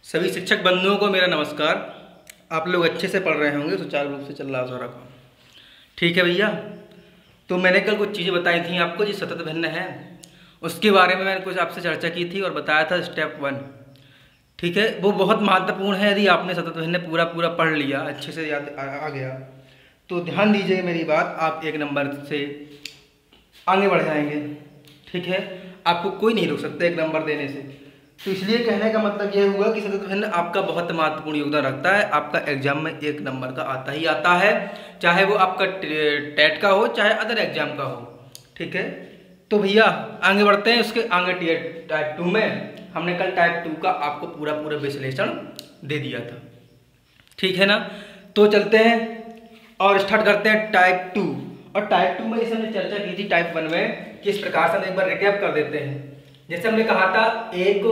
सभी शिक्षक बंधुओं को मेरा नमस्कार। आप लोग अच्छे से पढ़ रहे होंगे, सुचारू रूप से चल रहा सारा काम। ठीक है भैया, तो मैंने कल कुछ चीज़ें बताई थी आपको जो सतत भिन्न है, उसके बारे में मैंने कुछ आपसे चर्चा की थी और बताया था स्टेप 1। ठीक है, वो बहुत महत्वपूर्ण है। यदि आपने सतत भिन्न पूरा पढ़ लिया, अच्छे से याद आ गया, तो ध्यान दीजिए मेरी बात, आप 1 नंबर से आगे बढ़ जाएंगे। ठीक है, आपको कोई नहीं रोक सकता 1 नंबर देने से। तो इसलिए कहने का मतलब यह हुआ कि सतत भिन्न आपका बहुत महत्वपूर्ण योगदान रखता है। आपका एग्जाम में 1 नंबर का आता ही आता है, चाहे वो आपका टेट का हो चाहे अदर एग्जाम का हो। ठीक है, तो भैया आगे बढ़ते हैं। उसके आगे टाइप 2 में हमने कल टाइप 2 का आपको पूरा विश्लेषण दे दिया था। ठीक है ना, तो चलते हैं और स्टार्ट करते हैं टाइप 2। और टाइप 2 में जैसे हमने चर्चा की थी टाइप 1 में, किस प्रकार से हम एक बार रिकैप कर देते हैं। जैसे हमने कहा था 1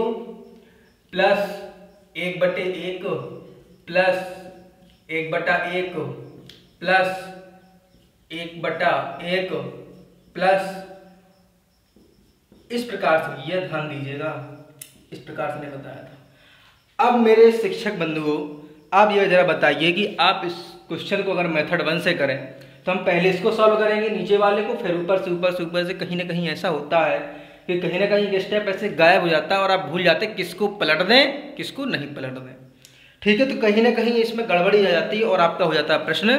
प्लस 1/1 प्लस 1/1 प्लस 1/1 प्लस, इस प्रकार से, यह ध्यान दीजिएगा, इस प्रकार से मैंने बताया था। अब मेरे शिक्षक बंधुओं, आप यह जरा बताइए कि आप इस क्वेश्चन को अगर मेथड 1 से करें तो हम पहले इसको सॉल्व करेंगे नीचे वाले को, फिर ऊपर से कहीं ना कहीं ऐसा होता है कि कहीं ना कहीं स्टेप ऐसे गायब हो जाता है और आप भूल जाते हैं किसको पलट दें किसको नहीं पलट दें। ठीक है, तो कहीं ना कहीं इसमें गड़बड़ी आ जाती है और आपका हो जाता है प्रश्न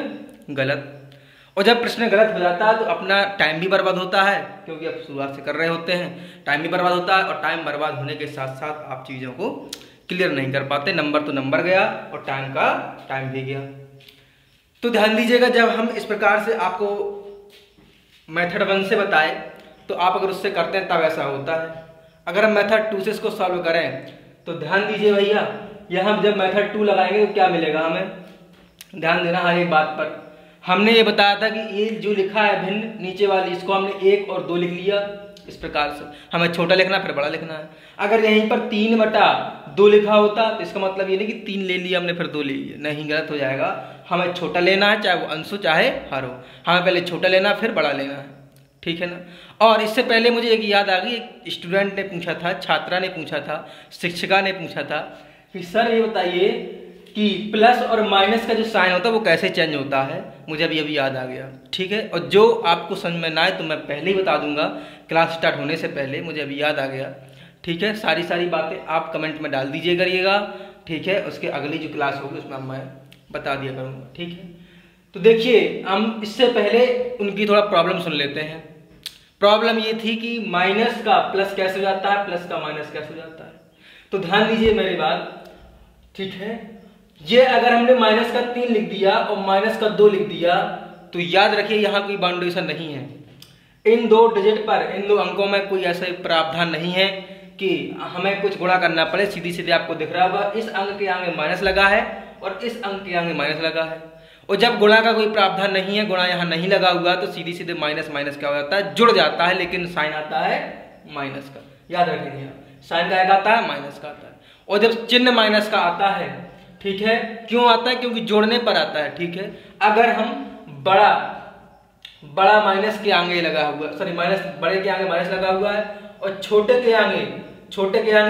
गलत। और जब प्रश्न गलत हो जाता है तो अपना टाइम भी बर्बाद होता है, क्योंकि आप शुरुआत से कर रहे होते हैं, टाइम भी बर्बाद होता है। और टाइम बर्बाद होने के साथ साथ आप चीज़ों को क्लियर नहीं कर पाते, नंबर तो नंबर गया और टाइम भी गया। तो ध्यान दीजिएगा, जब हम इस प्रकार से आपको मेथड 1 से बताए तो आप अगर उससे करते हैं तब ऐसा होता है। अगर हम मेथड 2 से इसको सॉल्व करें तो ध्यान दीजिए भैया, यहाँ जब मेथड 2 लगाएंगे तो क्या मिलेगा हमें, ध्यान देना हर एक बात पर। हमने ये बताया था कि ये जो लिखा है भिन्न नीचे वाली, इसको हमने 1 और 2 लिख लिया। इस प्रकार से हमें छोटा लिखना फिर बड़ा लिखना है। अगर यहीं पर 3/2 लिखा होता तो इसका मतलब ये नहीं कि 3 ले लिया हमने फिर 2 ले लिया, नहीं, गलत हो जाएगा। हमें छोटा लेना है, चाहे वो अंश हो चाहे हर हो, हमें पहले छोटा लेना फिर बड़ा लेना है। ठीक है ना। और इससे पहले मुझे एक याद आ गई, एक स्टूडेंट ने पूछा था, छात्रा ने पूछा था, शिक्षिका ने पूछा था कि सर ये बताइए कि प्लस और माइनस का जो साइन होता है वो कैसे चेंज होता है। मुझे अभी याद आ गया। ठीक है, और जो आपको समझ में ना आए तो मैं पहले ही बता दूंगा, क्लास स्टार्ट होने से पहले, मुझे अभी याद आ गया। ठीक है, सारी बातें आप कमेंट में डाल दीजिए करिएगा। ठीक है, उसके अगली जो क्लास होगी उसमें मैं बता दिया करूँगा। ठीक है, तो देखिए हम इससे पहले उनकी थोड़ा प्रॉब्लम सुन लेते हैं। प्रॉब्लम ये थी कि माइनस का प्लस कैसे हो जाता है, प्लस का माइनस कैसे हो जाता है। तो ध्यान दीजिए मेरी बात। ठीक है, ये अगर हमने माइनस का 3 लिख दिया और माइनस का 2 लिख दिया तो याद रखिए यहाँ कोई बाउंडेशन नहीं है। इन 2 डिजिट पर, इन 2 अंकों में कोई ऐसा प्रावधान नहीं है कि हमें कुछ गुणा करना पड़े। सीधे आपको दिख रहा होगा इस अंक के आगे माइनस लगा है और इस अंक के आगे माइनस लगा है। और जब गुणा का कोई प्रावधान नहीं है, गुणा यहाँ नहीं लगा हुआ, तो सीधे माइनस क्या हो जाता है, जुड़ जाता है, लेकिन साइन आता है माइनस का। याद रखेंगे, साइन का आता है माइनस का आता है। और जब चिन्ह माइनस का आता है, ठीक है, क्यों आता है, क्योंकि जोड़ने पर आता है। ठीक है, अगर हम बड़ा माइनस के आगे लगा हुआ, सॉरी माइनस, बड़े के आगे माइनस लगा हुआ है और छोटे के आगे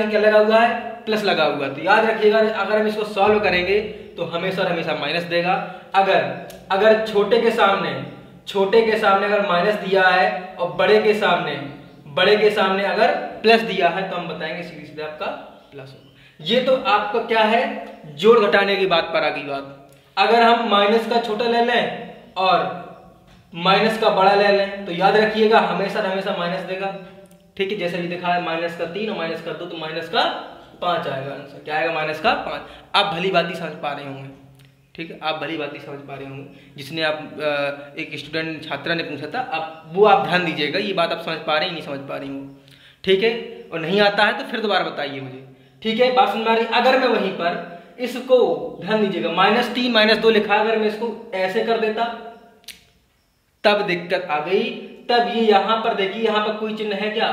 क्या लगा हुआ है, प्लस लगा हुआ है। तो याद रखिएगा, अगर हम इसको सॉल्व करेंगे तो हमेशा माइनस देगा। अगर छोटे के सामने अगर माइनस दिया है और बड़े के सामने अगर प्लस दिया है तो हम बताएंगे सीधे आपका प्लस होगा। ये तो आपका क्या है, जोड़ घटाने की बात पर आ गई बात। अगर हम माइनस का छोटा ले लें और माइनस का बड़ा ले लें तो याद रखिएगा हमेशा माइनस देगा। ठीक है, जैसे भी दिखा है माइनस का 3 और माइनस का 2 तो माइनस का 5 आएगा आंसर। क्या आएगा, माइनस का 5। आप भली बात ही समझ पा रहे होंगे। ठीक है, आप भली बात ही समझ पा रहे होंगे। जिसने आप एक स्टूडेंट छात्रा ने पूछा था, आप ध्यान दीजिएगा, ये बात आप समझ पा रहे हैं नहीं समझ पा रही हूँ। ठीक है, और नहीं आता है तो फिर दोबारा बताइए मुझे। ठीक है, बात समझ में आ रही। अगर मैं वहीं पर इसको, ध्यान दीजिएगा, -3 -2 लिखा, अगर मैं इसको ऐसे कर देता तब दिक्कत आ गई। तब ये यहाँ पर देखिए, यहाँ पर कोई चिन्ह है क्या,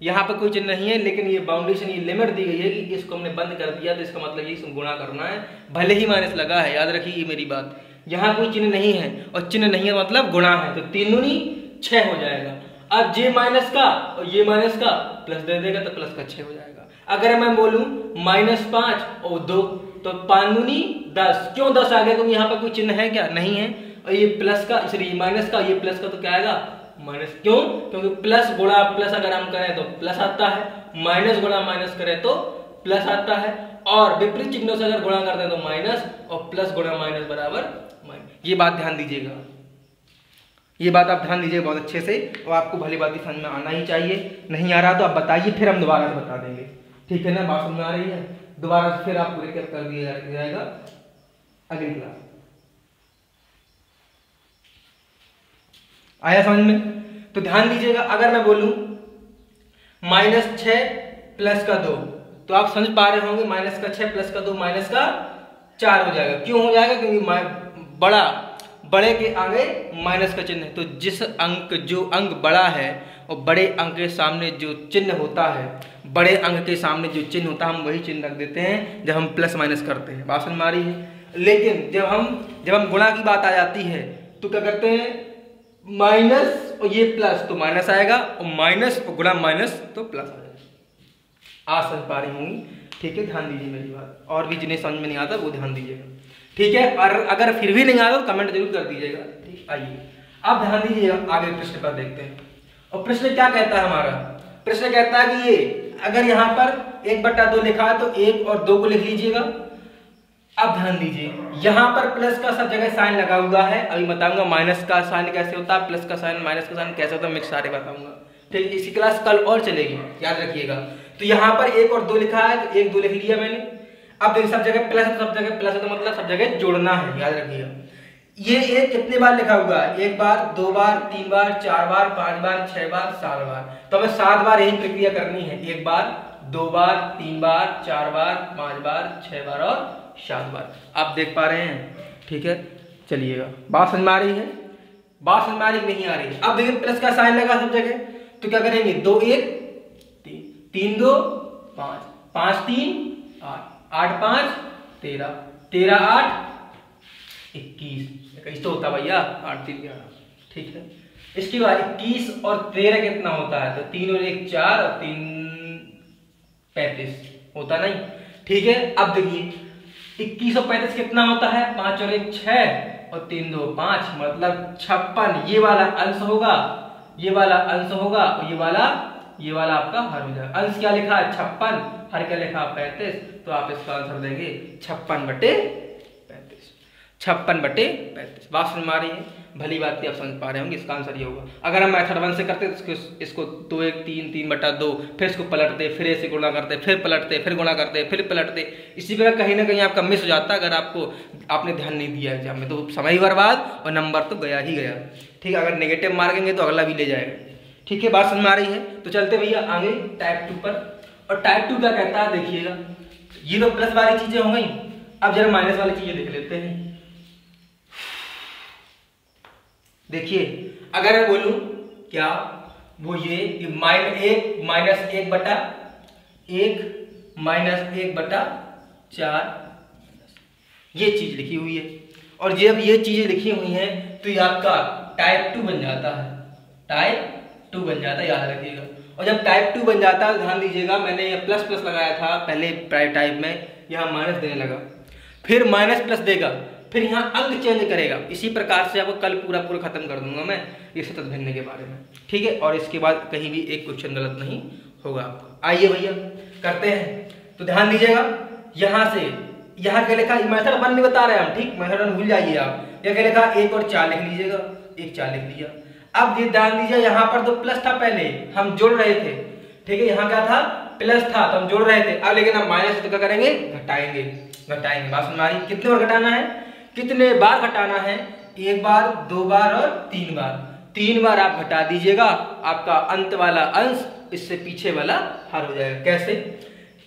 यहाँ पर कोई चिन्ह नहीं है, लेकिन ये बाउंडेशन, ये लिमिट दी गई है कि इसको हमने बंद कर दिया तो इसका मतलब ये गुणा करना है, भले ही माइनस लगा है। याद रखिए ये मेरी बात, यहाँ कोई चिन्ह नहीं है और चिन्ह नहीं है मतलब गुणा है, तो 3 दूनी 6 हो जाएगा। अब जे माइनस का और ये माइनस का प्लस दे देगा तो प्लस का 6 हो जाएगा। अगर मैं बोलूं -5 और 2 तो 5 दूनी 10। क्यों 10 आ गया? क्योंकि यहाँ पर कोई चिन्ह है क्या? नहीं है। और ये प्लस का, इसलिए माइनस का, ये प्लस का तो क्या आएगा? माइनस। क्यों? क्योंकि प्लस गुणा प्लस अगर हम करें तो प्लस आता है, माइनस गुणा माइनस करें तो प्लस आता है, और विपरीत चिन्हों से अगर गुणा करते हैं तो माइनस, और प्लस गुणा माइनस बराबर माइनस। ये बात ध्यान दीजिएगा, ये बात आप ध्यान दीजिएगा बहुत अच्छे से, और आपको भली बात समझ में आना ही चाहिए। नहीं आ रहा तो आप बताइए, फिर हम दोबारा से बता देंगे। ठीक है ना? बात समझ में आ रही है? दोबारा से फिर आप पूरे कर दिया जाएगा अगली क्लास। आया समझ में? तो ध्यान दीजिएगा, अगर मैं बोलूं -6 प्लस का 2 तो आप समझ पा रहे होंगे -6 प्लस का 2 माइनस का 4 हो जाएगा। क्यों हो जाएगा? क्योंकि बड़े के आगे माइनस का चिन्ह है। तो जो अंक बड़ा है और बड़े अंक के सामने जो चिन्ह होता है, बड़े अंक के सामने जो चिन्ह होता है, हम वही चिन्ह रख देते हैं जब हम प्लस माइनस करते हैं। बात समझ में आ रही है? लेकिन जब हम गुणा की बात आ जाती है तो क्या करते हैं? माइनस और ये प्लस तो माइनस आएगा, और माइनस और गुणा माइनस तो प्लस आ जाएगा। आज समझ पा रही होंगी? ठीक है, ध्यान दीजिए मेरी बात। और भी जिन्हें समझ में नहीं आता वो ध्यान दीजिएगा। ठीक है, और अगर फिर भी नहीं आता तो कमेंट जरूर कर दीजिएगा। ठीक, आइए आप ध्यान दीजिएगा, आगे प्रश्न पर देखते हैं। और प्रश्न क्या कहता है हमारा? प्रश्न कहता है कि ये अगर यहाँ पर 1/2 लिखा है तो 1 और 2 को लिख लीजिएगा। अब ध्यान दीजिए, यहाँ पर प्लस का सब जगह साइन लगा हुआ है। अभी बताऊंगा माइनस का साइन कैसे होता है, प्लस का साइन, माइनस का साइन कैसे होता है, मैं सारे बताऊंगा। ठीक, इसी क्लास कल और चलेगी, याद रखिएगा। तो यहाँ पर 1 और 2 लिखा है तो 1 2 लिख लिया मैंने। अब देखिए सब जगह प्लस है, सब जगह प्लस है तो मतलब सब जगह जोड़ना है, याद रखिएगा। ये 1 कितने बार लिखा हुआ है? 1 बार, 2 बार, 3 बार, 4 बार, 5 बार, 6 बार, 7 बार। तो हमें 7 बार यही प्रक्रिया करनी है। 1 बार, 2 बार, 3 बार, 4 बार, 5 बार, 6 बार और 7 बार। आप देख पा रहे हैं? ठीक है, चलिएगा। बात समझ में आ रही है? बात समझ में आ रही नहीं आ रही है? अब देखिए प्लस का साइन लगा सब जगह, तो क्या करेंगे? 2 1 3, 3 2 5, 5 3 8, 8 5 13, 13 8 21 तो होता भैया 8 3 11। ठीक है, इसके बाद 21 और 13 कितना होता है? तो 3 और 1 4 और 3 35 होता नहीं? ठीक है, अब देखिए 21 और 35 कितना होता है? 5 और 1 6 और 3 2 5, मतलब 56। ये वाला अंश होगा, ये वाला अंश होगा, और ये वाला आपका हर हो जाएगा। अंश क्या लिखा है? 56, हर क्या लिखा? 35। तो आप इसका आंसर देंगे 56/35। 56/35। बात समझ में आ रही है? भली बात थी, आप समझ पा रहे होंगे। इसका आंसर ये होगा। अगर हम मेथड 1 से करते तो इसको 2 1 3 3/2, फिर इसको पलटते, फिर ऐसे गुणा करते, फिर पलटते, फिर गुणा करते, फिर पलटते। इसी प्रकार कहीं ना कहीं आपका मिस हो जाता अगर आपने ध्यान नहीं दिया एग्जाम में, तो समय बर्बाद और नंबर तो गया ही गया। ठीक है, अगर नेगेटिव मार्केंगे तो अगला भी ले जाएगा। ठीक है, बात समझ में आ रही है? तो चलते भैया आगे टाइप 2 पर। और टाइप 2 क्या कहता है देखिएगा। ये तो प्लस वाली चीजें हो गई, अब जरा माइनस वाली चीजें देख लेते हैं। देखिए, अगर मैं बोलूं क्या वो ये -1 -1/1 -1/4 ये चीज लिखी हुई है। और जब ये चीजें लिखी हुई हैं तो ये आपका टाइप 2 बन जाता है। टाइप 2 बन जाता है, याद रखिएगा। और जब टाइप 2 बन जाता है, ध्यान दीजिएगा, मैंने ये प्लस प्लस लगाया था पहले टाइप में, यहाँ माइनस देने लगा, फिर माइनस प्लस देगा, फिर यहाँ अंक चेंज करेगा। इसी प्रकार से आपको कल पूरा खत्म कर दूंगा मैं ये सतत भिन्न के बारे में। ठीक है, और इसके बाद कहीं भी एक क्वेश्चन गलत नहीं होगा आपका। आइए भैया करते हैं। तो ध्यान दीजिएगा, यहाँ से यहाँ क्या लिखा? मेथड 1 नहीं बता रहे हम, ठीक, मेथड 1 भूल जाइए आप। क्या लिखा? 1 और 4 लिख लीजिएगा, 1 4 लिख लिया। अब ये ध्यान दीजिए, यहाँ पर तो प्लस था, पहले हम जोड़ रहे थे। ठीक है, यहाँ क्या था? प्लस था तो हम जोड़ रहे थे। अब लेकिन हम माइनस तो क्या करेंगे? घटाएंगे। बात समझ में आ रही? कितने बार घटाना है? कितने बार घटाना है? 1 बार, 2 बार और 3 बार। 3 बार आप घटा दीजिएगा, आपका अंत वाला अंश इससे पीछे वाला हर हो जाएगा। कैसे?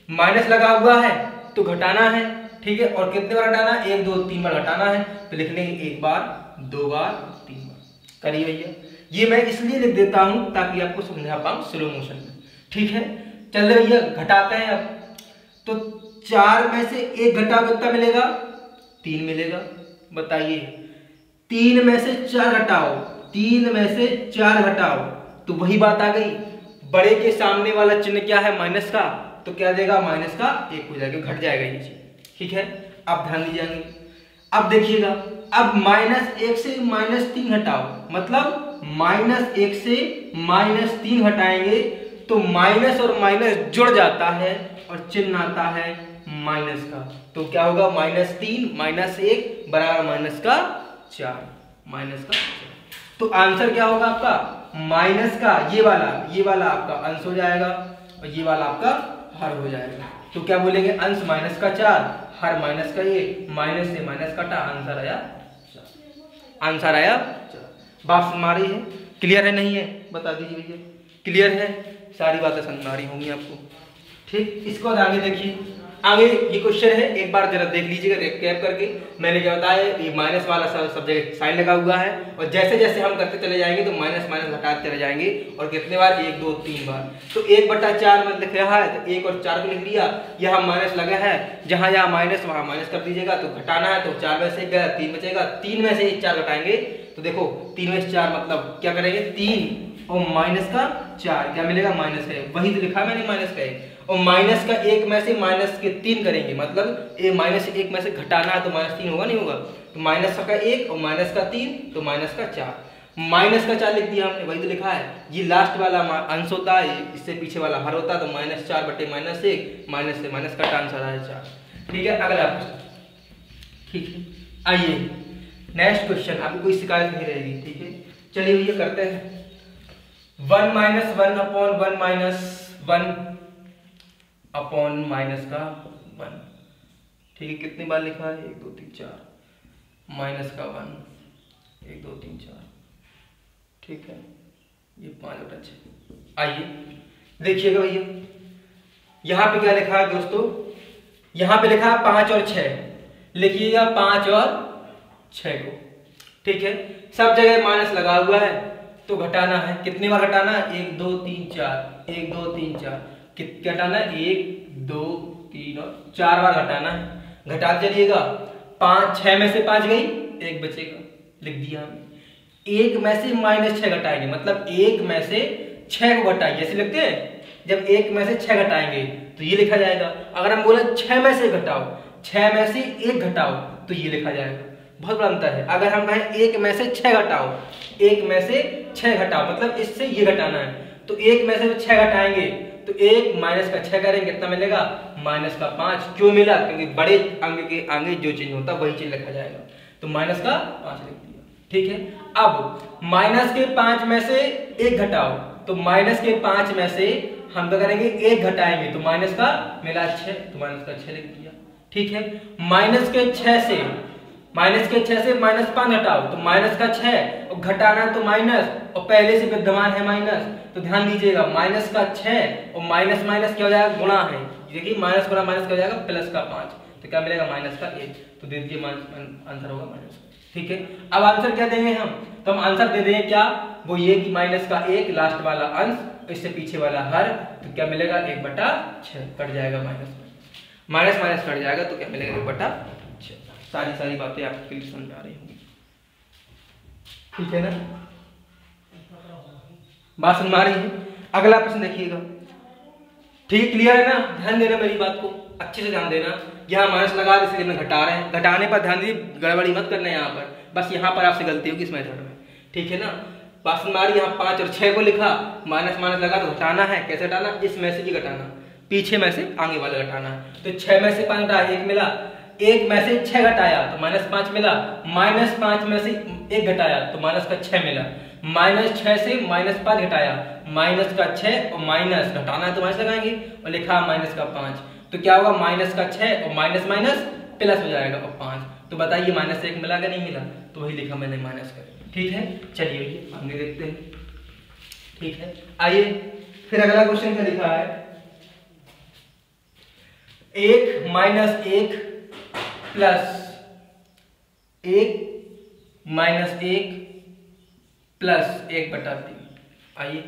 माइनस लगा हुआ है तो घटाना है। ठीक है, और कितने बार घटाना है? 1 2 3 बार घटाना है। तो लिख लेंगे 1 बार, 2 बार, 3 बार। करिए भैया, ये मैं इसलिए लिख देता हूं ताकि आपको समझा पाऊं स्लो मोशन में। ठीक है, चल रहे भैया घटाते हैं। अब तो 4 में से 1 घटाओ कितना मिलेगा? 3 मिलेगा। बताइए, 3 में से 4 घटाओ, 3 में से 4 घटाओ, तो वही बात आ गई, बड़े के सामने वाला चिन्ह क्या है माइनस का, तो क्या देगा माइनस का 1 हो जाएगा, घट जाएगा ये चीज। ठीक है, अब ध्यान दीजिए। अब देखिएगा, अब -1 से -3 हटाओ, मतलब -1 से -3 हटाएंगे तो माइनस और माइनस जुड़ जाता है और चिन्ह आता है माइनस का। तो क्या होगा, -3 -1 बराबर माइनस का 4, माइनस का 4। तो आंसर क्या होगा आपका, माइनस का ये वाला आपका अंश हो जाएगा और ये वाला आपका हर हो जाएगा। तो क्या बोलेंगे, अंश माइनस का 4, हर माइनस का 1, माइनस से माइनस काटा, आंसर आया 4। आंसर आया 4। बात समझ आ रही है, क्लियर है नहीं है, बता दीजिए भैया, क्लियर है, सारी बातें समझ आ रही होंगी आपको। ठीक, इसको आगे देखिए, आगे ये क्वेश्चन है, एक बार जरा देख लीजिएगा रिकैप करके। मैंने क्या बताया, ये माइनस वाला सब जगह साइन लगा हुआ है और जैसे जैसे हम करते चले जाएंगे तो माइनस माइनस घटाते चले जाएंगे। और कितने बार, 1 2 3 बार। तो 1/4 में लिख रहा है तो 1 और 4 को लिख लिया, यहाँ माइनस लगा है, जहाँ यहाँ माइनस वहाँ माइनस कर दीजिएगा। तो घटाना है तो 4 में से गया 3 बचेगा, 3 में से 4 घटाएंगे तो देखो 3 में से 4 मतलब क्या करेंगे, 3 और माइनस का 4 क्या मिलेगा, माइनस है, वही तो लिखा मैंने माइनस का 1। और माइनस का 1 में से माइनस के 3 करेंगे, मतलब ये माइनस 1 में से घटाना है तो -3 होगा, नहीं होगा। तो माइनस का 1 और माइनस का 3 तो माइनस का 4। माइनस का 4 लिख दिया हमने, वही तो लिखा है। ये लास्ट वाला अंश होता है, इससे पीछे वाला हर होता है, तो -4 बटे -1, माइनस से माइनस का आंसर आया 4। ठीक है, अगला क्वेश्चन। ठीक है, आइए नेक्स्ट क्वेश्चन, आपको कोई शिकायत नहीं रहेगी। ठीक है, चलिए भैया करते हैं। 1 - 1 अपॉन 1 - 1 अपॉन माइनस का 1। ठीक है, कितनी बार लिखा है, 1 2 3 4, माइनस का 1 1 2 3 4। ठीक है, ये 5/6। आइए देखिएगा भैया, यहाँ पे क्या लिखा है दोस्तों, यहाँ पे लिखा है 5 और 6, लिखिएगा 5 और 6 को। ठीक है, सब जगह माइनस लगा हुआ है तो घटाना है, कितनी बार घटाना है, 1 2 3 4, 1 2 3 4, कितना घटाना है, 1 2 3 और 4 बार घटाना है। घटा चलिएगा, 6 में से 5 गई, 1 बचेगा, लिख दिया हमने। 1 में से -6 घटाएंगे, मतलब 1 में से 6 को घटाएंगे, ऐसे लिखते हैं। जब 1 में से 6 घटाएंगे तो ये लिखा जाएगा। अगर हम बोले 6 में से घटाओ, 6 में से 1 घटाओ तो ये लिखा जाएगा। बहुत बड़ा अंतर है। अगर हम कहें 1 में से 6 घटाओ, 1 में से 6 घटाओ, मतलब इससे ये घटाना है, तो 1 में से 6 घटाएंगे तो 1 माइनस का 6 करेंगे, कितना मिलेगा, माइनस का 5। क्यों मिला, क्योंकि बड़े अंक के आगे जो चीज होता है वही चीज लिखा जाएगा, तो माइनस का 5 लिख दिया। ठीक है, अब माइनस के 5 में से 1 घटाओ, तो माइनस के 5 में से हम क्या करेंगे, 1 घटाएंगे तो माइनस का मिला 6, तो माइनस का 6 लिख दिया। ठीक है, माइनस के 6 से -5 हटाओ तो माइनस का 6, और घटाना तो माइनस, और पहले से विद्यमान है माइनस, तो ध्यान दीजिएगा माइनस का 6 और माइनस माइनस क्या हो जाएगा, गुणा है। देखिए माइनस गुणा माइनस क्या हो जाएगा, प्लस का 5, तो क्या मिलेगा, माइनस का 1, तो दे दीजिए आंसर होगा माइनस। ठीक है, अब आंसर क्या देंगे हम, तो हम आंसर दे देंगे क्या, वो ये कि माइनस का 1 लास्ट वाला अंश, इससे पीछे वाला हर, तो क्या मिलेगा 1/6 कट जाएगा, माइनस माइनस कट जाएगा, तो क्या मिलेगा 1/6। सारी बातें आपके लिए समझ आ रही होंगी। ठीक है ना, बात समझ आ रही है। अगला प्रश्न देखिएगा। ठीक, क्लियर है ना, ध्यान देना मेरी बात को, अच्छे से ध्यान देना। यहाँ माइनस लगा इसलिए मैं घटा रहे हैं, घटाने पर ध्यान दीजिए, गड़बड़ी मत करना यहाँ पर, बस यहाँ पर आपसे गलती होगी इस मेथड में। ठीक है ना, बात समझ आ रही है। यहाँ 5 और 6 को लिखा, माइनस माइनस लगा तो घटाना है, कैसे घटाना, इसमें से भी घटाना, पीछे में से आगे वाला घटाना है। तो 6 में से 5 घटाया, 1 मिला, 1 में से 6 घटाया तो -5 मिला, -5 में से 1 घटाया तो माइनस का 6 मिला, -6 से -5 घटाया, माइनस का 6 और माइनस घटाना है तो माइनस लगाएंगे, और लिखा माइनस का 5, तो क्या होगा, माइनस का 6 और माइनस माइनस प्लस हो जाएगा और 5। तो बताइए माइनस से 1 मिला कि नहीं मिला, तो वही लिखा मैंने माइनस कर। ठीक है, चलिए आगे देखते हैं। ठीक है, आइए फिर अगला क्वेश्चन क्या लिखा है, 1 - 1 प्लस 1 - 1 प्लस 1/3। आइए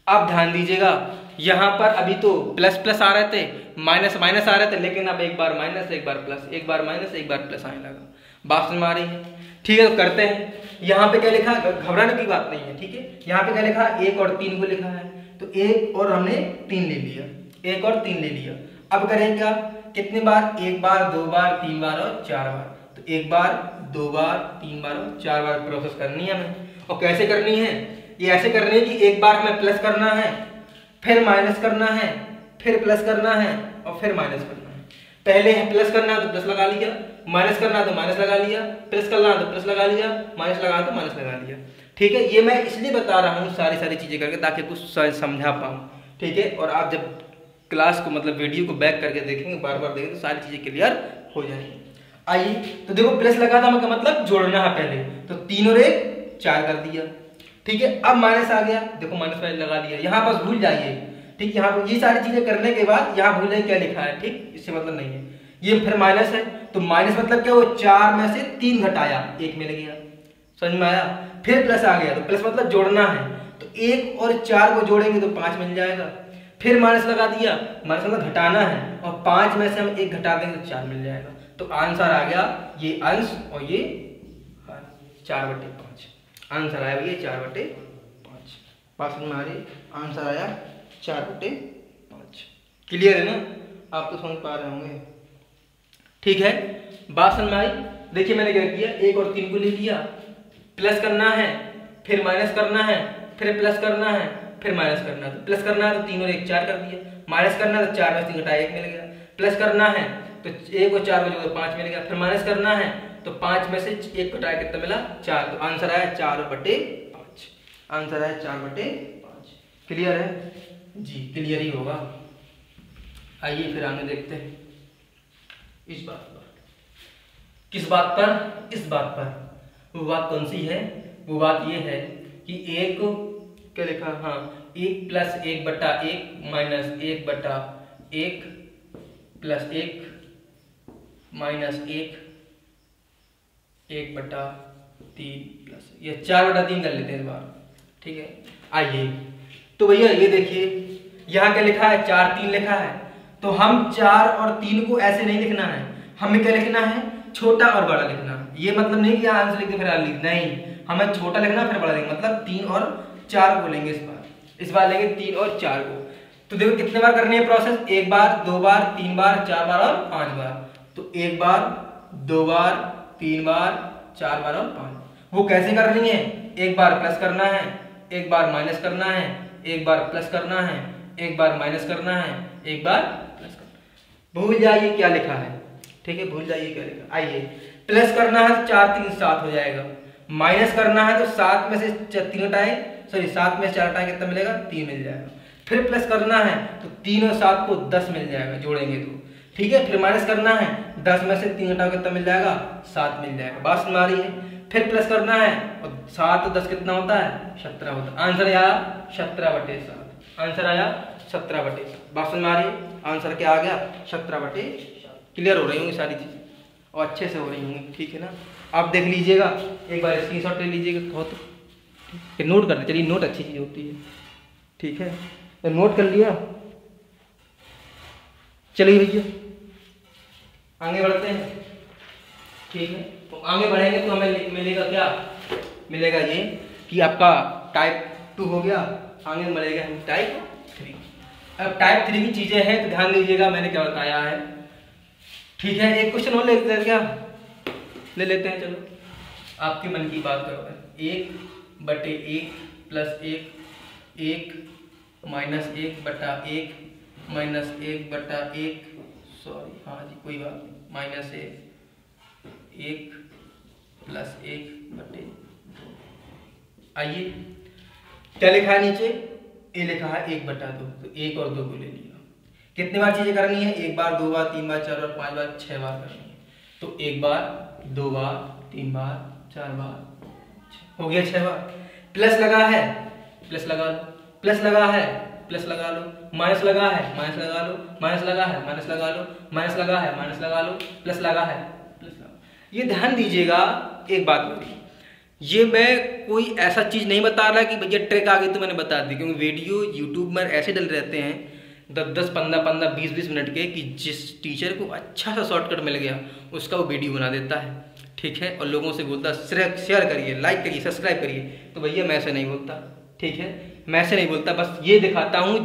अब ध्यान दीजिएगा, यहां पर अभी तो प्लस प्लस आ रहे थे, माइनस माइनस आ रहे थे, लेकिन अब एक बार माइनस एक बार प्लस, एक बार माइनस एक बार प्लस आने लगा। बात समझ में आ रही है? ठीक है, तो करते हैं। यहाँ पे क्या लिखा है, घबराने की बात नहीं है, ठीक है। यहाँ पे क्या लिखा है, 1 और 3 को लिखा है, तो 1 और हमने 3 ले लिया, 1 और 3 ले लिया। अब करें क्या, कितने बार, 1 बार, 2 बार, 3 बार और 4 बार। तो 1 बार, 2 बार, 3 बार और 4 बार प्रोसेस करनी है हमें। और कैसे करनी है, ये ऐसे करनी है कि एक बार हमें प्लस करना है, फिर माइनस करना है, फिर प्लस करना है और फिर माइनस करना है। पहले प्लस करना है तो प्लस लगा लिया, माइनस करना है तो माइनस लगा लिया, प्लस करना है तो प्लस लगा लिया, माइनस लगाना तो माइनस लगा लिया। ठीक है, ये मैं इसलिए बता रहा हूँ सारी चीजें करके ताकि कुछ समझा पाऊँ। ठीक है, और आप जब क्लास को मतलब वीडियो को बैक करके देखेंगे, बार बार देखेंगे तो सारी चीजें क्लियर हो जाएंगी। आइए, तो देखो प्लस लगा था मतलब जोड़ना है पहले, तो 3 और 1 4 कर दिया। ठीक है, अब माइनस आ गया, देखो माइनस पहले लगा दिया, यहाँ बस भूल जाइए। ठीक, यहाँ पर ये सारी चीजें करने के बाद यहाँ भूल जाइए क्या लिखा है। ठीक, इससे मतलब नहीं है, ये फिर माइनस है, तो माइनस मतलब क्या, वो 4 में से 3 घटाया, 1 मिल गया, समझ में आया। फिर प्लस आ गया, तो प्लस मतलब जोड़ना है, तो 1 और 4 को जोड़ेंगे तो 5 मिल जाएगा। फिर माइनस लगा दिया, माइनस मतलब घटाना है, और 5 में से हम 1 घटा देंगे तो 4 मिल जाएगा। तो आंसर आ गया ये अंश और ये 4/5। आंसर आया भैया 4/5। बात समझ में आ रही, आंसर आया 4/5। क्लियर है ना, आप तो समझ पा रहे होंगे। ठीक है, बात समझ में आई। देखिए मैंने क्या किया, 1 और 3 को ले लिया, प्लस करना है, फिर माइनस करना है, फिर प्लस करना है, फिर माइनस करना है। तो प्लस करना है तो 3 और 1 4 कर दिया, माइनस करना है तो 4 में से 3 घटाया 1 मिल गया, प्लस करना है तो 1 और 4 को जोड़ो 5 मिल गया, फिर माइनस करना है तो 5 में से 1 घटाया कितना मिला 4। तो आंसर आया 4/5। आंसर आया 4/5। क्लियर है जी, क्लियर ही होगा। आइए फिर आगे देखते हैं इस बात पर। किस बात पर, इस बात पर। वो बात कौन सी है, वो बात ये है कि एक क्या लिखा, हाँ 1 + 1/1 माइनस 1/1 प्लस 1 माइनस 1/3 प्लस ये 4/3 कर लेते हैं इस बार। ठीक है, आइए तो भैया ये देखिए यहाँ क्या लिखा है, 4 3 लिखा है, तो हम 4 और 3 को ऐसे नहीं लिखना है, हमें क्या लिखना है, छोटा और बड़ा लिखना है। ये मतलब नहीं कि आंसर लिख दे फिर लिख, नहीं, हमें छोटा लिखना फिर बड़ा लिखना, मतलब 3 और 4 को लेंगे इस बार लेंगे 3 और 4 को। तो देखो कितने बार करनी है प्रोसेस, 1 बार, 2 बार, 3 बार, 4 बार और 5 बार। तो 1 बार, 2 बार, 3 बार, 4 बार और 5। वो कैसे करनी है, 1 बार प्लस करना है, 1 बार माइनस करना है, 1 बार प्लस करना है, 1 बार माइनस करना है, 1 बार प्लस करना। भूल जाइए क्या लिखा है, ठीक है, भूल जाइए क्या लिखा। आइए प्लस करना है तो 4 3 7 हो जाएगा, माइनस करना है तो 7 में से 3 घटाए, सॉरी 7 में से 4 घटाए कितना मिलेगा, 3 मिल जाएगा। फिर प्लस करना है तो 3 और 7 को 10 मिल जाएगा, जोड़ेंगे तो। ठीक है, फिर माइनस करना है, 10 में से 3 घटाओ कितना मिल जाएगा, 7 मिल जाएगा। बात समझ आ रही है। फिर प्लस करना है और 7 और 10 कितना होता है, 17 होता है। आंसर आया 17/7। आंसर आया 17/7। बात समझ में आ रही है, आंसर क्या आ गया 17/7। क्लियर हो रही होंगी सारी चीजें और अच्छे से हो रही होंगी, ठीक है ना। आप देख लीजिएगा, एक बार स्क्रीनशॉट ले लीजिएगा, बहुत नोट कर दे, चलिए नोट अच्छी चीज होती है, ठीक है, तो नोट कर लिया। चलिए भैया आगे बढ़ते हैं, ठीक है। तो आगे बढ़ेंगे तो हमें मिलेगा क्या, मिलेगा ये कि आपका टाइप 2 हो गया, आगे मिलेगा हम टाइप 3। अब टाइप 3 की चीजें हैं तो ध्यान दीजिएगा मैंने क्या बताया है, ठीक है। एक क्वेश्चन और ले लेते हैं क्या, ले लेते हैं, चलो आपके मन की बात करो। 1/1 + 1 माइनस 1/1 माइनस 1/1, सॉरी हाँ जी कोई बात नहीं, माइनस 1 + 1/2। आइए क्या लिखा है नीचे, ए लिखा है 1/2, तो 1 और 2 को ले लिया। कितनी बार चीजें करनी है, 1 बार, 2 बार, 3 बार, 4 बार, 5 बार, 6 बार करनी है। तो 1 बार, 2 बार, 3 बार, 4 बार, हो गया 6 बार। प्लस लगा है, प्लस लगा लो, प्लस लगा है, प्लस लगा लो, माइनस लगा है, माइनस लगा लो, माइनस लगा है, माइनस लगा लो, माइनस लगा है, माइनस लगा लो, प्लस लगा है, प्लस लगा। ये ध्यान दीजिएगा एक बात मेरी, ये मैं कोई ऐसा चीज नहीं बता रहा कि भैया ट्रिक आ गई तो मैंने बता दी, क्योंकि वीडियो यूट्यूब में ऐसे डल रहते हैं 10-10, 15-15, 20-20 मिनट के कि जिस टीचर को अच्छा सा शॉर्टकट मिल गया उसका वो वीडियो बना देता है। ठीक है, और लोगों से बोलता शेयर करिए, लाइक करिए, सब्सक्राइब करिए, तो भैया मैं ऐसे नहीं बोलता, ठीक है, मैं ऐसे नहीं बोलता, बस ये दिखाता हूँ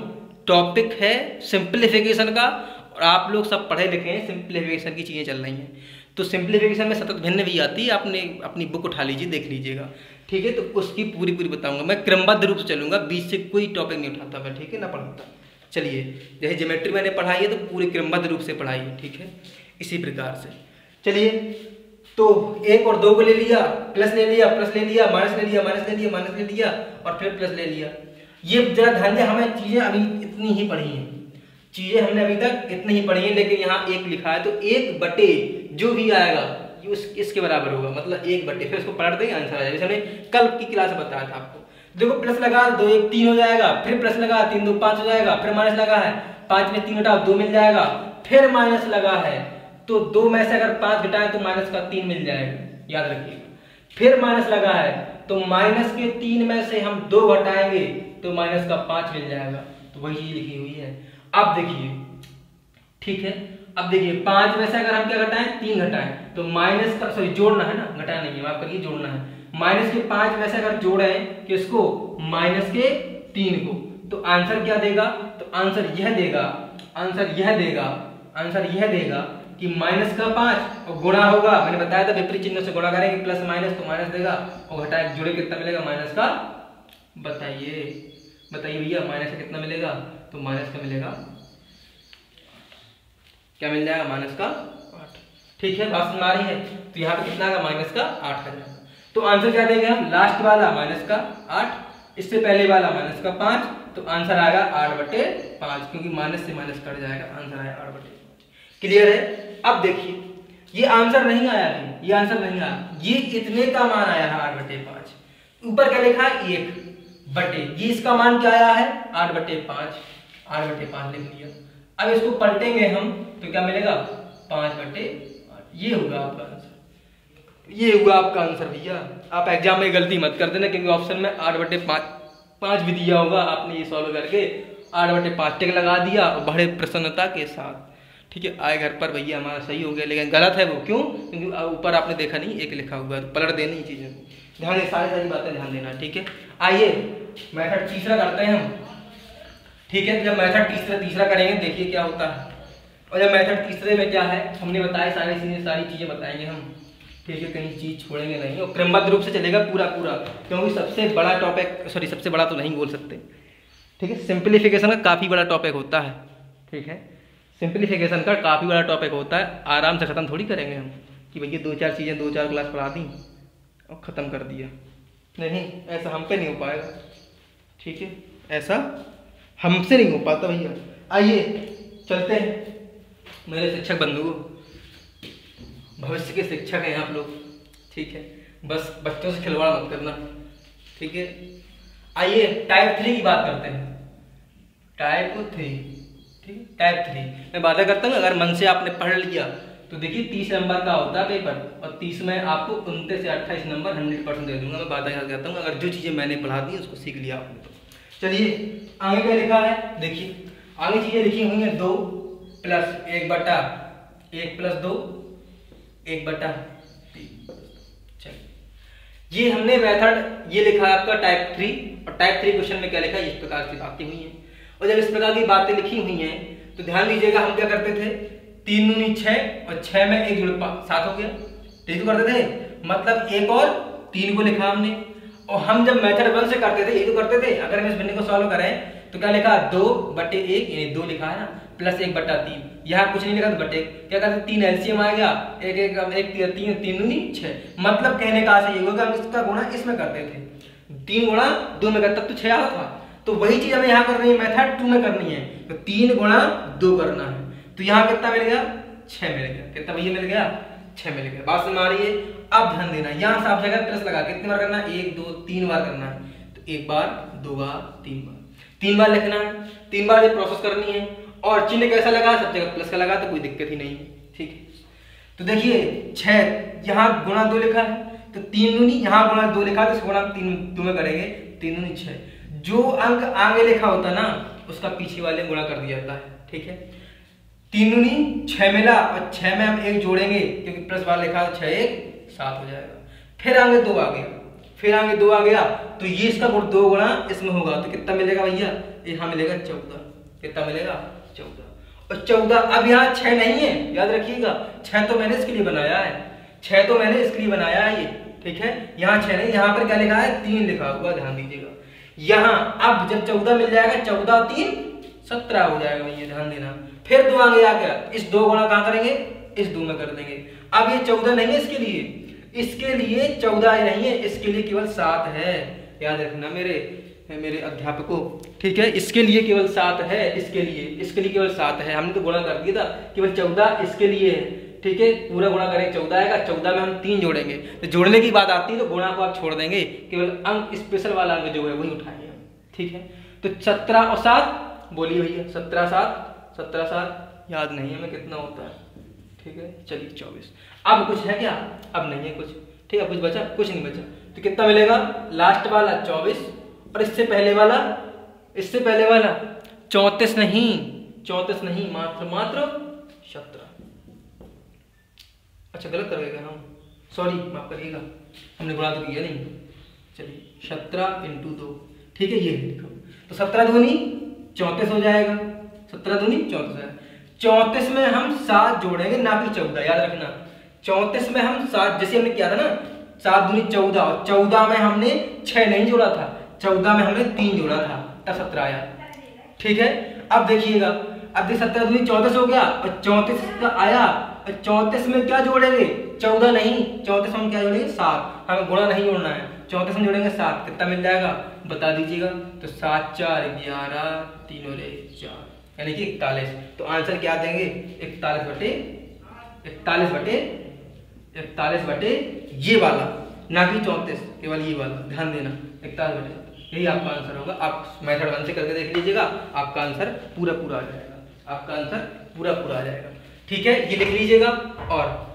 टॉपिक है सिंप्लीफिकेशन का, और आप लोग सब पढ़े लिखे हैं, सिंप्लीफिकेशन की चीज़ें चल रही हैं, तो सिंप्लीफिकेशन में सतत भिन्न भी आती है, आपने अपनी बुक उठा लीजिए, देख लीजिएगा, ठीक है, तो उसकी पूरी बताऊंगा मैं, क्रमबद्ध रूप से चलूंगा, बीच से कोई टॉपिक नहीं उठाता मैं, ठीक है ना, पढ़ाता। चलिए, जैसे ज्योमेट्री मैंने पढ़ाई है तो पूरी क्रमबद्ध रूप से पढ़ाई है, ठीक है, इसी प्रकार से। चलिए, तो 1 और 2 को ले लिया, प्लस ले लिया, प्लस ले लिया, माइनस ले लिया, माइनस ले लिया, माइनस ले लिया, और फिर प्लस ले लिया। ये जरा ध्यान दें, हमें चीजें अभी इतनी ही पढ़ी हैं, चीजें हमने अभी तक इतनी ही पढ़ी हैं, लेकिन यहाँ 1 लिखा है तो 1 बटे जो भी आएगा इसके बराबर होगा, मतलब 1 बटे, फिर उसको पलट देंगे, आंसर आ जाएगा। जैसे हमने कल की क्लास में बताया था आपको, देखो प्लस लगा 2 1 3 हो जाएगा, फिर प्लस लगा 3 2 5 हो जाएगा, फिर माइनस लगा है 5 में 3 घटाओ 2 मिल जाएगा, फिर माइनस लगा है तो 2 में से अगर 5 घटाएं तो माइनस का 3 मिल जाएगा, याद रखिएगा। फिर माइनस लगा है तो माइनस के 3 में से हम 2 घटाएंगे तो माइनस का 5 मिल जाएगा, तो वही चीज लिखी हुई है। अब देखिए, ठीक है, अब देखिए 5 में से अगर हम क्या घटाएं 3 घटाएं तो माइनस का, सॉरी जोड़ना है ना, घटाना नहीं है, माफ करिए, जोड़ना है। माइनस के 5 में से अगर जोड़ें किसको, माइनस के 3 को, तो आंसर क्या देगा, तो आंसर यह देगा, आंसर यह देगा, आंसर यह देगा कि माइनस का 5 और गुणा होगा, मैंने बताया था विपरीत चिन्ह से गुणा करेंगे, प्लस माइनस तो माइनस देगा, और घटाए जोड़े कितना मिलेगा, माइनस का, बताइए बताइए भैया, माइनस का कितना मिलेगा, तो माइनस का मिलेगा, क्या मिल जाएगा, माइनस का 8, ठीक है, बात समझ आ रही है। तो यहाँ पे कितना आएगा, माइनस का 8 आ जाएगा। तो आंसर क्या देंगे हम, लास्ट वाला माइनस का 8, इससे पहले वाला माइनस का 5, तो आंसर आएगा 8/5, क्योंकि माइनस से माइनस कट जाएगा, आंसर आएगा 8/5। क्लियर है। अब देखिए, ये आंसर नहीं आया अभी, ये आंसर नहीं आया, ये इतने का मान आया है 8/5, ऊपर क्या लिखा है 1 बटे, ये इसका मान क्या आया है 8/5, 8/5 लिख लिया। अब इसको पलटेंगे हम तो क्या मिलेगा, 5/8, ये होगा आपका आंसर, ये हुआ आपका आंसर भैया। आप एग्जाम में गलती मत कर देना, क्योंकि ऑप्शन में 8/5 भी दिया होगा, आपने ये सॉल्व करके 8/5 टिक लगा दिया और बड़े प्रसन्नता के साथ, ठीक है, आए घर पर भैया हमारा सही हो गया, लेकिन गलत है वो, क्यों, क्योंकि ऊपर आपने देखा नहीं 1 लिखा हुआ है, तो पलट देनी चीजें को, ध्यान दें, सारी बातें ध्यान देना, ठीक है। आइए मेथड तीसरा करते हैं हम, ठीक है। जब मेथड तीसरा करेंगे, देखिए क्या होता है। और जब मेथड तीसरे में क्या है, हमने बताया सारी चीजें बताएंगे हम, ठीक है, कहीं चीज छोड़ेंगे नहीं, और क्रमबद्ध रूप से चलेगा पूरा, क्योंकि सबसे बड़ा टॉपिक, सॉरी सबसे बड़ा तो नहीं बोल सकते, ठीक है, सिंप्लीफिकेशन का काफी बड़ा टॉपिक होता है, ठीक है, सिंप्लीफिकेशन का काफी बड़ा टॉपिक होता है, आराम से खत्म थोड़ी करेंगे हम कि भैया 2-4 चीजें 2-4 क्लास पढ़ा दी और खत्म कर दिया, नहीं, ऐसा हम पे नहीं हो पाएगा, ठीक है, ऐसा हमसे नहीं हो पाता भैया। आइए चलते हैं मेरे शिक्षक बंधु, भविष्य के शिक्षक हैं आप लोग, ठीक है, बस बच्चों से खिलवाड़ मत करना, ठीक है। आइए टाइप 3 की बात करते हैं, टाइप 3, ठीक है, टाइप 3 मैं बातें करता हूँ, अगर मन से आपने पढ़ लिया तो देखिए 30 नंबर का होता है पेपर, और 30 में आपको 29 से 28 नंबर 100% दे दूंगा, मैं बातें करता हूँ, अगर जो चीजें मैंने पढ़ा दी उसको सीख लिया आपने तो। चलिए आगे क्या लिखा है, देखिए आगे चीजें लिखी हुई हैं 2 प्लस 1/1 प्लस 2 1/3। चलिए ये हमने मेथड ये लिखा है आपका टाइप 3, और टाइप 3 क्वेश्चन में क्या लिखा है, इस प्रकार की बातें हुई हैं। और जब इस प्रकार की बातें लिखी हुई हैं तो ध्यान दीजिएगा, हम क्या करते थे, 3 दूनी 6 और 6 में 1 जुड़ 7 हो गया, ठीक करते थे, मतलब 1 और 3 को लिखा हमने। और हम जब मेथड 1 से करते थे, ये तो करते थे, अगर हम इस भिन्न को सॉल्व करें तो क्या लिखा, 2/1, यानी 2 लिखा है ना, प्लस 1/3, यहाँ कुछ नहीं लिखा, तो बटे क्या करते, 3 एलसीएम आ गया, 1 3 दूनी 6, मतलब कहने का आशय ये होगा, हम इसका गुणा इसमें करते थे, 3 गुणा 2 में करते, तब तो 6 आता था, तो वही चीज हमें यहाँ करनी है, मेथड 2 में करनी है, तो 3 गुणा 2 करना है, तो यहाँ कितना मिल गया, 6 मिल गया, कितना भैया मिल गया, 6 मिल गया, बात समझ आ रही है। अब ध्यान देना, यहाँ साफ जगह प्लस लगा, कितनी बार करना है, 1 2 3 बार करना है, तो 1 बार 2 बार 3 बार लिखना है, 3 बार ये प्रोसेस करनी है। और चिन्ह कैसा लगा, सब जगह प्लस का लगा, तो कोई दिक्कत ही नहीं है, ठीक है। तो देखिए 6 यहाँ गुणा 2 लिखा है, तो 3 दूनी, यहाँ गुणा 2 लिखा है, तो गुणा 3 2 में करेंगे, 3 दूनी 6, जो अंक आगे लिखा होता है ना उसका पीछे वाले गुणा कर दिया जाता है, ठीक है। 3 दूनी 6 मिला, और 6 में हम 1 जोड़ेंगे, क्योंकि प्लस वाला लिखा है, 6 1 7 हो जाएगा। फिर आगे 2 आ गया, फिर आगे 2 आ गया तो ये इसका गुण 2 गुणा इसमें होगा तो कितना मिलेगा भैया, यहाँ मिलेगा 14। कितना मिलेगा 14। और 14 अब यहाँ 6 नहीं है, याद रखिएगा 6 तो मैंने इसके लिए बनाया है, 6 तो मैंने इसके लिए बनाया है ये, ठीक है। यहाँ 6 नहीं, यहाँ पर क्या लिखा है 3 लिखा हुआ, ध्यान दीजिएगा। यहाँ अब जब 14 मिल जाएगा 14 और 3 17 हो जाएगा भैया, ध्यान देना। फिर 2 आगे आ गया, इस 2 गुणा कहाँ करेंगे, इस 2 में कर देंगे। अब ये 14 नहीं है इसके लिए, इसके लिए 14 नहीं है, इसके लिए केवल 7 है, याद रखना मेरे अध्यापकों, ठीक है। इसके लिए केवल 7 है, इसके लिए केवल 7 है। हमने तो गुणा कर दिया था, केवल 14 इसके लिए है, ठीक है। पूरा गुणा करेंगे 14 आएगा, 14 में हम 3 जोड़ेंगे, तो जोड़ने की बात आती है तो गुणा को आप छोड़ देंगे, केवल अंक स्पेशल वाला अंक जो है वही उठाएंगे हम, ठीक है। तो 17 और 7 बोलिए भैया, 17 7 याद नहीं है हमें कितना होता है, ठीक है। चलिए 24। अब कुछ है क्या, अब नहीं है कुछ, ठीक है। कुछ बचा, कुछ नहीं बचा, तो कितना मिलेगा लास्ट वाला 24 और इससे पहले वाला 34 नहीं, मात्र 17। अच्छा गलत कर गए हम, सॉरी माफ करिएगा, हमने गुणा तो किया नहीं। चलिए 17 × 2, ठीक है, ये लिखो तो 17 दूनी 34 हो जाएगा, 17 दूनी 34 हो जाएगा। 34 में हम 7 जोड़ेंगे ना कि 14, याद रखना। 34 में हम 7, जैसे हमने किया था ना, 7 दूनी 14, और 14 में हमने 6 नहीं जोड़ा था, 14 में हमने 3 जोड़ा था, तब 17 आया, ठीक है। अब देखिएगा, अब 17 दूनी 34 हो गया और 34 का आया, और 34 में क्या जोड़ेंगे, 14 नहीं, 34 में हम क्या जोड़ेंगे 7, हमें गुणा नहीं जोड़ना है, 34 में जोड़ेंगे 7, कितना मिल जाएगा बता दीजिएगा। तो 7 4 11 3 और 1 4, यानी कि 41। तो आंसर क्या देंगे 41 बटे ये वाला, ना कि 34, केवल ये वाला, ध्यान देना 41 बटे, यही आपका आंसर होगा। आप मेथड 1 से करके देख लीजिएगा, आपका आंसर पूरा आ जाएगा, आपका आंसर पूरा आ जाएगा, ठीक है। ये लिख लीजिएगा और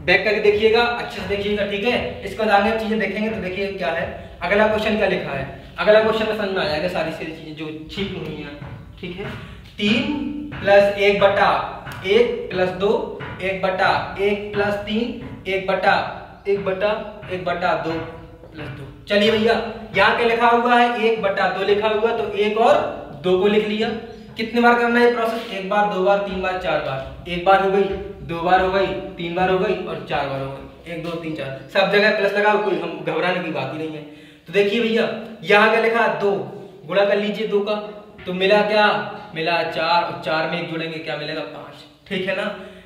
बैक करके देखिएगा, अच्छे से देखिएगा, ठीक है। इसके बाद आगे चीजें देखेंगे तो देखिए क्या है, अगला क्वेश्चन क्या लिखा है। अगला क्वेश्चन में समझ में आ जाएगा सारी चीजें जो ठीक हुई हैं, ठीक है। 3 + 1 बटा 1 + 2 1 बटा 1 + 3 1 बटा 1 बटा 1 बटा 2 + 2। चलिए भैया, यहाँ क्या लिखा हुआ है 1 बटा 2 लिखा हुआ, तो 1 और 2 को लिख लिया। कितने बार करना है प्रोसेस, 1 बार 2 बार 3 बार 4 बार, 1 बार हो गई, 2 बार हो गई, 3 बार हो गई और 4 बार हो गई, 1 2 3 4, सब जगह प्लस लगाओ, कोई हम घबराने की बात ही नहीं है। तो देखिए भैया, यहाँ क्या लिखा 2, गुणा कर लीजिए 2 का, तो मिला क्या, मिला 4 और 4 में 1 जोड़ेंगे क्या मिलेगा 5, ठीक है ना।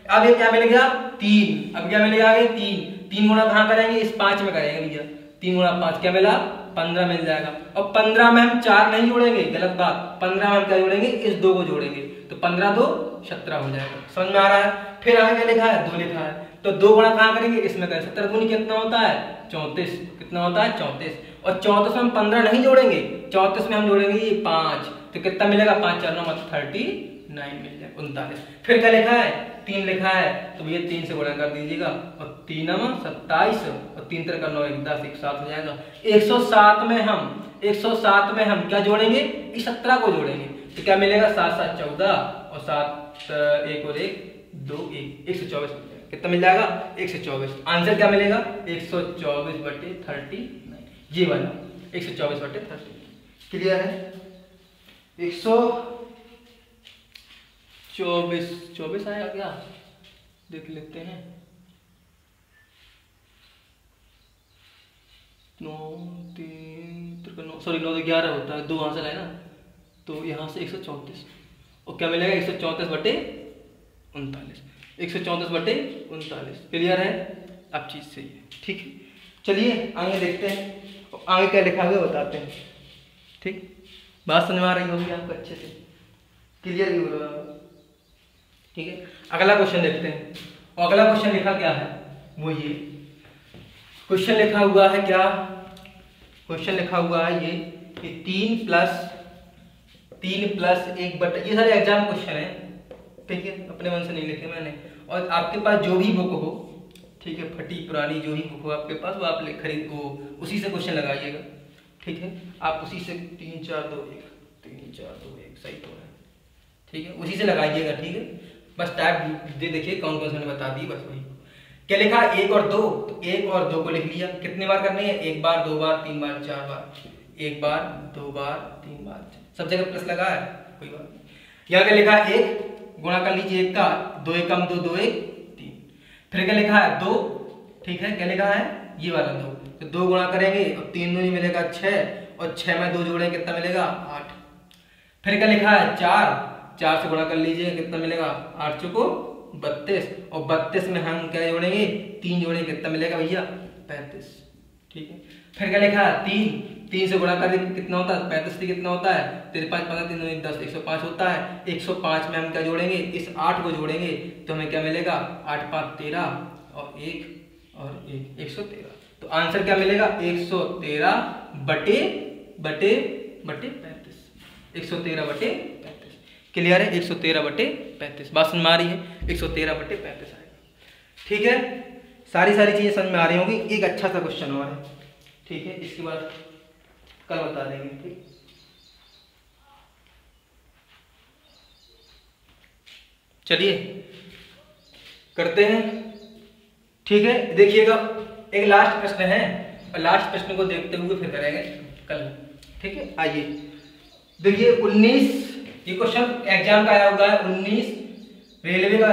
अब ये क्या मिलेगा 3, अब क्या मिलेगा आगे 3 गुणा कहाँ करेंगे, इस 5 में करेंगे भैया, 3 गुणा 5 क्या मिला 15 मिल जाएगा। और 15 में हम 4 नहीं जोड़ेंगे, गलत बात, 15 में हम क्या जोड़ेंगे, इस 2 को जोड़ेंगे, तो 15 2 17 हो जाएगा, समझ में आ रहा है। फिर आगे क्या लिखा है 2 लिखा है, तो 2 गुणा कहाँ करेंगे, इसमें करेंगे, 17 दूनी कितना होता है 34, कितना होता है 34, और 34 में हम 15 नहीं जोड़ेंगे, 34 में हम जोड़ेंगे ये 5, तो कितना मिलेगा 5 4 9 मतलब 39 मिल जाएगा 39। फिर क्या लिखा है 3 लिखा है, तो ये 3 से गुणा कर दीजिएगा, और 3 27 और 3 3 9 1 10 107 हो जाएगा। 107 में हम क्या जोड़ेंगे, इस 17 को जोड़ेंगे, तो क्या मिलेगा 7 7 14 और 7 1 और 1 2 1 124 कितना मिल जाएगा 124। आंसर क्या मिलेगा 124 बटे 39, ये वाला 124 बटे 39। क्लियर है, 124 आएगा क्या, देख लेते हैं। 9 3 9 सॉरी 9 तो 11 होता है, 2 वहां से लाए ना, तो यहाँ से 134 और क्या मिलेगा 134 बटे 39, 134 बटे 39। क्लियर है, अब चीज सही है, ठीक है। चलिए आगे देखते हैं, आगे क्या लिखा हुआ बताते हैं, ठीक। बात समझ में आ रही होगी आपको अच्छे से, क्लियर भी हो रहा है, ठीक है। अगला क्वेश्चन देखते हैं, और अगला क्वेश्चन लिखा क्या है, वो ये क्वेश्चन लिखा हुआ है क्या, क्वेश्चन लिखा हुआ है ये कि 3 प्लस 1 बटा, ये सारे एग्जाम क्वेश्चन है, ठीक है, अपने मन से नहीं लिखे मैंने। और आपके पास जो भी बुक हो, ठीक है, फटी पुरानी जो भी बुक हो आपके पास, वो आप खरीद वो उसी से क्वेश्चन लगाइएगा, ठीक है। आप उसी से 3 4 2 1 3 4 2 1 सही तो है, ठीक है, उसी से लगाइएगा, ठीक है। बस टाइप दे देखिए कौन कौन से मैंने बता दी, बस वही। क्या लिखा है 1 और 2, तो 1 और 2 को लिख लिया। कितनी बार करनी है, 1 बार 2 बार 3 बार 4 बार, 1 बार 2 बार 3 बार, सब जगह प्लस लगा है, कोई बात नहीं। यहाँ क्या लिखा है 1 गुणा कर लीजिए 1 का, 2 1 2 2 1 3। फिर क्या लिखा है 2, ठीक है, क्या लिखा है ये वाला 2, तो 2 गुणा करेंगे और 3 दूनी मिलेगा 6 और 6 में 2 जोड़ेंगे कितना मिलेगा 8। फिर क्या लिखा है 4, 4 से गुणा कर लीजिए कितना मिलेगा 8 चौको 32 और 32 में हम क्या जोड़ेंगे 3 जोड़ेंगे कितना मिलेगा भैया 35, ठीक है। फिर क्या लिखा है 3, 3 से गुणा कर कितना होता है 35 से कितना होता है 3 5 15 3 10 105 होता है। 105 में हम क्या जोड़ेंगे इस 8 को जोड़ेंगे तो हमें क्या मिलेगा 8 5 13 और 1 और 1 113। तो आंसर क्या मिलेगा 113 बटे 35, 113 बटे 35। क्लियर है, 113 बटे 35। बात समझ में आ रही है, 113 बटे 35 आएगा। ठीक है, सारी चीजें समझ में आ रही होंगी। एक अच्छा सा क्वेश्चन और है, ठीक है, इसके बाद कल बता देंगे। ठीक, चलिए करते हैं। ठीक है, देखिएगा एक लास्ट प्रश्न है और लास्ट प्रश्न को देखते हुए फिर करेंगे कल। ठीक है, आइए देखिए 19, ये क्वेश्चन एग्जाम का आया हुआ है 19 रेलवे का,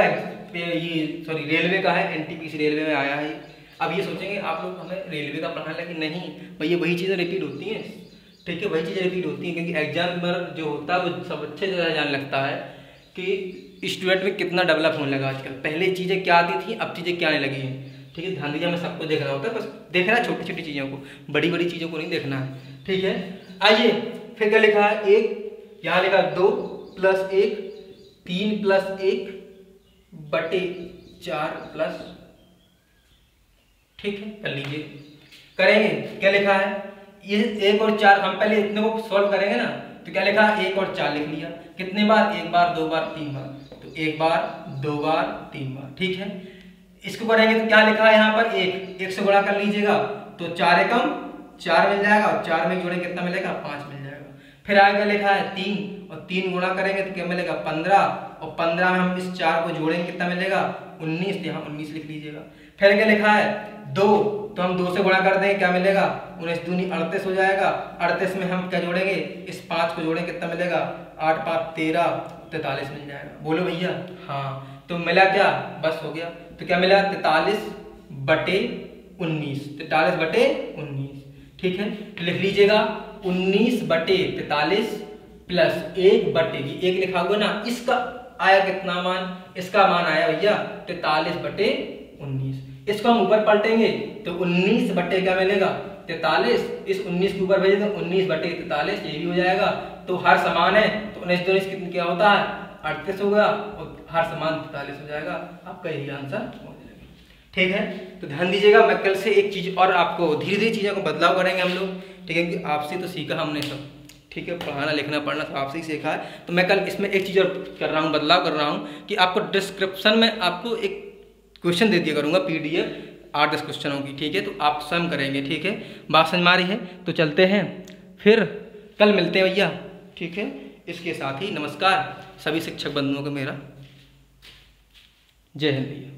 रेलवे का है, एनटीपीसी रेलवे में आया है। अब ये सोचेंगे आप लोग हमें रेलवे का पढ़ाना है कि नहीं भैया, वही चीज़ें रिपीट होती हैं। ठीक है, वही चीज़ें रिपीट होती हैं क्योंकि एग्जाम में जो होता है वो सब अच्छे से जान लगता है कि स्टूडेंट में कितना डेवलप होने लगा आजकल। पहले चीज़ें क्या आती थी, अब चीज़ें क्या आने लगी हैं। ठीक है, ध्यान दीजिए, हमें सबको देखना होता है, बस देखना है छोटी छोटी चीज़ों को, बड़ी बड़ी चीज़ों को नहीं देखना है। ठीक है, आइए फिर क्या लिखा है 1, यहाँ लिखा 2 + 1 3 + 1 बटे 4 प्लस, ठीक है, कर लीजिए, करेंगे। क्या लिखा है ये 1 और 4, हम पहले इतने को सॉल्व करेंगे ना, तो क्या लिखा है 1 और 4 लिख लिया। कितने बार, 1 बार 2 बार 3 बार, तो 1 बार 2 बार 3 बार। ठीक है, इसको करेंगे तो क्या लिखा है यहाँ पर 1 से गुणा कर लीजिएगा तो 4 एकम 4 मिल जाएगा और 4 में जोड़ेंगे कितना मिलेगा 5 मिल जाएगा। फिर आगे लिखा है 3 और 3 गुणा करेंगे तो क्या मिलेगा 15 और 15 में हम इस 4 को जोड़ेंगे कितना मिलेगा 19, यहाँ 19 लिख लीजिएगा। फिर क्या लिखा है 2, तो हम 2 से गुणा कर देंगे क्या मिलेगा 19 दूनी 38 हो जाएगा। 38 में हम क्या जोड़ेंगे इस 5 को जोड़ेंगे कितना मिलेगा 8 5 13 43 मिल जाएगा। बोलो भैया हाँ, तो मिला क्या, बस हो गया। तो क्या मिला 43 बटे 19, 43 बटे 19। ठीक है, लिख लीजिएगा 19 बटे 43 प्लस 1 बटे 1 लिखा हुआ ना, इसका आया कितना मान, इसका मान आया भैया 43 बटे 19। इसको हम ऊपर पलटेंगे तो 19 बटे क्या मिलेगा 43, इस 19 के ऊपर भेजेंगे तो 19 बटे 43 ये भी हो जाएगा। तो हर समान है तो 19 2 कितना क्या होता है 38 होगा और हर समान 43 हो जाएगा। आपका यही आंसर हो जाएगा। ठीक है, तो ध्यान दीजिएगा, मैं कल से एक चीज और आपको धीरे धीरे चीजों को बदलाव करेंगे हम लोग। ठीक है, क्योंकि आपसे तो सीखा हमने सब। ठीक है, पढ़ाना लिखना पढ़ना तो आपसे ही सीखा है। तो मैं कल इसमें एक चीज और कर रहा हूँ, बदलाव कर रहा हूँ कि आपको डिस्क्रिप्शन में आपको एक क्वेश्चन दे दिया करूंगा PDF 8-10 क्वेश्चनों की। ठीक है, तो आप स्वयं करेंगे। ठीक है, बात समझ में आ रही है, तो चलते हैं फिर कल मिलते हैं भैया। ठीक है, इसके साथ ही नमस्कार सभी शिक्षक बंधुओं को मेरा जय हिंद भैया।